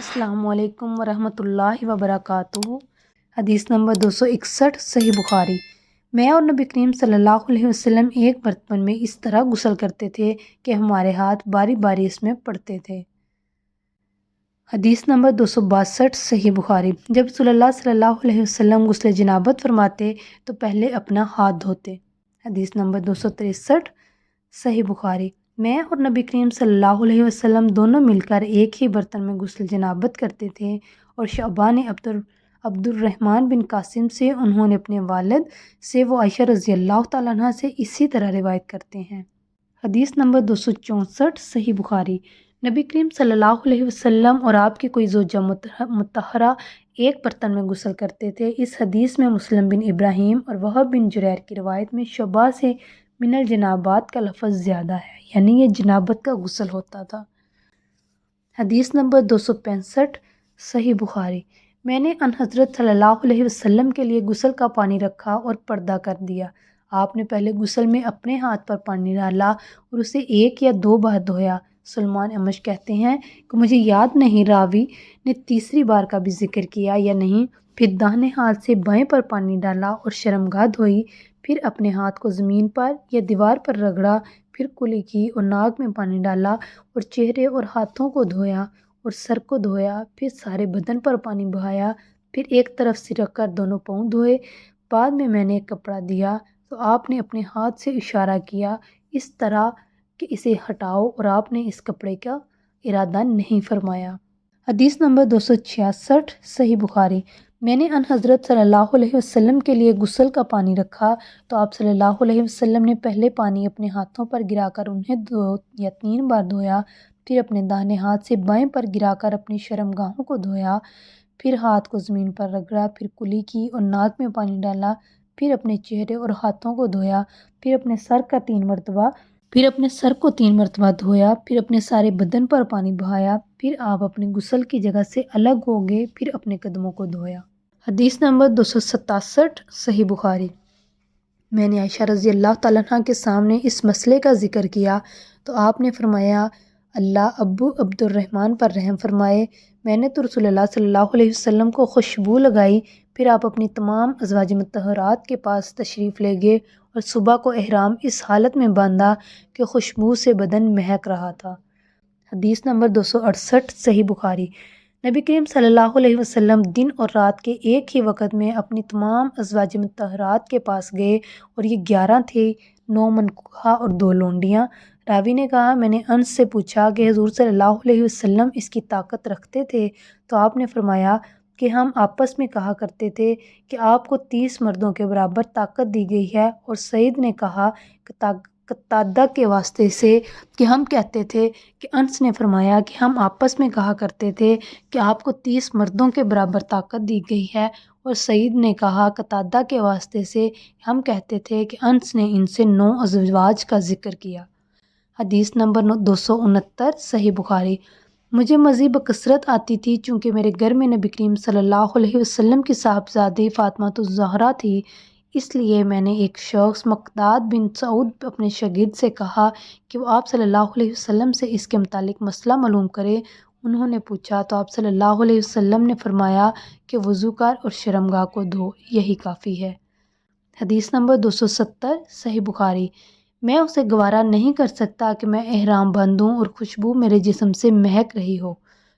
السلام علیکم ورحمۃ اللہ وبرکاتہ۔ حدیث نمبر 261 صحیح بخاری۔ میں اور نبی کریم صلی اللہ علیہ وسلم ایک برتن میں اس طرح غسل کرتے تھے کہ ہمارے ہاتھ باری باری اس میں پڑتے تھے۔ حدیث نمبر 262 صحیح بخاری۔ جب رسول اللہ صلی اللہ علیہ وسلم غسل جنابت فرماتے تو پہلے اپنا ہاتھ دھوتے۔ حدیث نمبر 263 صحیح بخاری۔ میں اور نبی کریم صلی اللہ علیہ وسلم دونوں مل کر ایک ہی برتن میں غسل جنابت کرتے تھے، اور شعبہ نے عبد الرحمن بن قاسم سے، انہوں نے اپنے والد سے، وہ عائشہ رضی اللہ تعالیٰ عنہ سے اسی طرح روایت کرتے ہیں۔ حدیث نمبر 264 صحیح بخاری۔ نبی کریم صلی اللہ علیہ وسلم اور آپ کی کوئی زوجہ مطہرہ ایک برتن میں غسل کرتے تھے۔ اس حدیث میں مسلم بن ابراہیم اور وہب بن جریر کی روایت میں شعبہ سے من الجنابات کا لفظ زیادہ ہے، یعنی یہ جنابت کا غسل ہوتا تھا۔ حدیث نمبر 265 صحیح بخاری۔ میں نے ان حضرت صلی اللہ علیہ وسلم کے لیے غسل کا پانی رکھا اور پردہ کر دیا۔ آپ نے پہلے غسل میں اپنے ہاتھ پر پانی ڈالا اور اسے 1 یا 2 بار دھویا۔ سلمان احمش کہتے ہیں کہ مجھے یاد نہیں راوی نے تیسری بار کا بھی ذکر کیا یا نہیں۔ پھر داہنے ہاتھ سے بائیں پر پانی ڈالا اور شرمگاہ دھوئی، پھر اپنے ہاتھ کو زمین پر یا دیوار پر رگڑا، پھر کلی کی اور ناک میں پانی ڈالا اور چہرے اور ہاتھوں کو دھویا اور سر کو دھویا، پھر سارے بدن پر پانی بہایا، پھر ایک طرف سے رکھ کر دونوں پاؤں دھوئے۔ بعد میں نے ایک کپڑا دیا تو آپ نے اپنے ہاتھ سے اشارہ کیا اس طرح کہ اسے ہٹاؤ، اور آپ نے اس کپڑے کا ارادہ نہیں فرمایا۔ حدیث نمبر 266 صحیح بخاری۔ میں نے ان حضرت صلی اللہ علیہ وسلم کے لیے غسل کا پانی رکھا تو آپ صلی اللہ علیہ وسلم نے پہلے پانی اپنے ہاتھوں پر گرا کر انہیں 2 یا 3 بار دھویا، پھر اپنے داہنے ہاتھ سے بائیں پر گرا کر اپنی شرمگاہوں کو دھویا، پھر ہاتھ کو زمین پر رگڑا، پھر کلی کی اور ناک میں پانی ڈالا، پھر اپنے چہرے اور ہاتھوں کو دھویا، پھر اپنے سر کو 3 مرتبہ دھویا، پھر اپنے سارے بدن پر پانی بہایا، پھر آپ اپنے غسل کی جگہ سے الگ ہو گئے، پھر اپنے قدموں کو دھویا۔ حدیث نمبر 267 صحیح بخاری۔ میں نے عائشہ رضی اللہ تعالیٰ عنہ کے سامنے اس مسئلے کا ذکر کیا تو آپ نے فرمایا، اللہ ابو عبد الرحمن پر رحم فرمائے، میں نے تو رسول اللہ صلی اللہ علیہ وسلم کو خوشبو لگائی، پھر آپ اپنی تمام ازواج مطہرات کے پاس تشریف لے گئے اور صبح کو احرام اس حالت میں باندھا کہ خوشبو سے بدن مہک رہا تھا۔ حدیث نمبر 268 صحیح بخاری۔ نبی کریم صلی اللہ علیہ وسلم دن اور رات کے ایک ہی وقت میں اپنی تمام ازواج مطہرات کے پاس گئے، اور یہ 11 تھے، 9 منکوحہ اور 2 لونڈیاں۔ راوی نے کہا، میں نے انس سے پوچھا کہ حضور صلی اللہ علیہ وسلم اس کی طاقت رکھتے تھے؟ تو آپ نے فرمایا کہ ہم آپس میں کہا کرتے تھے کہ آپ کو 30 مردوں کے برابر طاقت دی گئی ہے، اور سعید نے کہا قتادہ کے واسطے سے کہ ہم کہتے تھے کہ انس نے فرمایا کہ ہم آپس میں کہا کرتے تھے کہ آپ کو 30 مردوں کے برابر طاقت دی گئی ہے، اور سعید نے کہا قتادہ کے واسطے سے ہم کہتے تھے کہ انس نے ان سے 9 ازواج کا ذکر کیا۔ حدیث نمبر 269 صحیح بخاری۔ مجھے مزید بکثرت آتی تھی چونکہ میرے گھر میں نبی کریم صلی اللہ علیہ وسلم کی صاحبزادی فاطمہ الزہرا تھی، اس لیے میں نے ایک شخص مقداد بن سعود اپنے شاگرد سے کہا کہ وہ آپ صلی اللہ علیہ وسلم سے اس کے متعلق مسئلہ معلوم کرے۔ انہوں نے پوچھا تو آپ صلی اللہ علیہ وسلم نے فرمایا کہ وضو کر اور شرمگاہ کو دھو، یہی کافی ہے۔ حدیث نمبر 270 صحیح بخاری۔ میں اسے گوارا نہیں کر سکتا کہ میں احرام باندھوں اور خوشبو میرے جسم سے مہک رہی ہو۔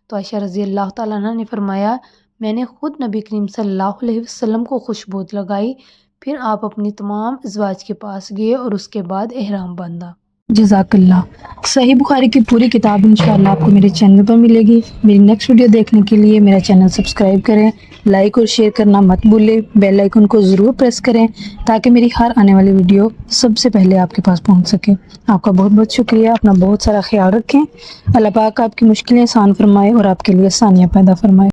تو عائشہ رضی اللہ تعالیٰ عنہ نے فرمایا، میں نے خود نبی کریم صلی اللہ علیہ وسلم کو خوشبو لگائی، پھر آپ اپنی تمام ازواج کے پاس گئے اور اس کے بعد احرام باندھا۔ جزاک اللہ۔ صحیح بخاری کی پوری کتاب انشاءاللہ آپ کو میرے چینل پر ملے گی۔ میری نیکسٹ ویڈیو دیکھنے کے لیے میرا چینل سبسکرائب کریں، لائک اور شیئر کرنا مت بھولیں، بیل آئیکن کو ضرور پریس کریں تاکہ میری ہر آنے والی ویڈیو سب سے پہلے آپ کے پاس پہنچ سکے۔ آپ کا بہت بہت شکریہ، اپنا بہت سارا خیال رکھیں۔ اللہ پاک آپ کی مشکلیں آسان فرمائے اور آپ کے لیے آسانیاں پیدا فرمائے۔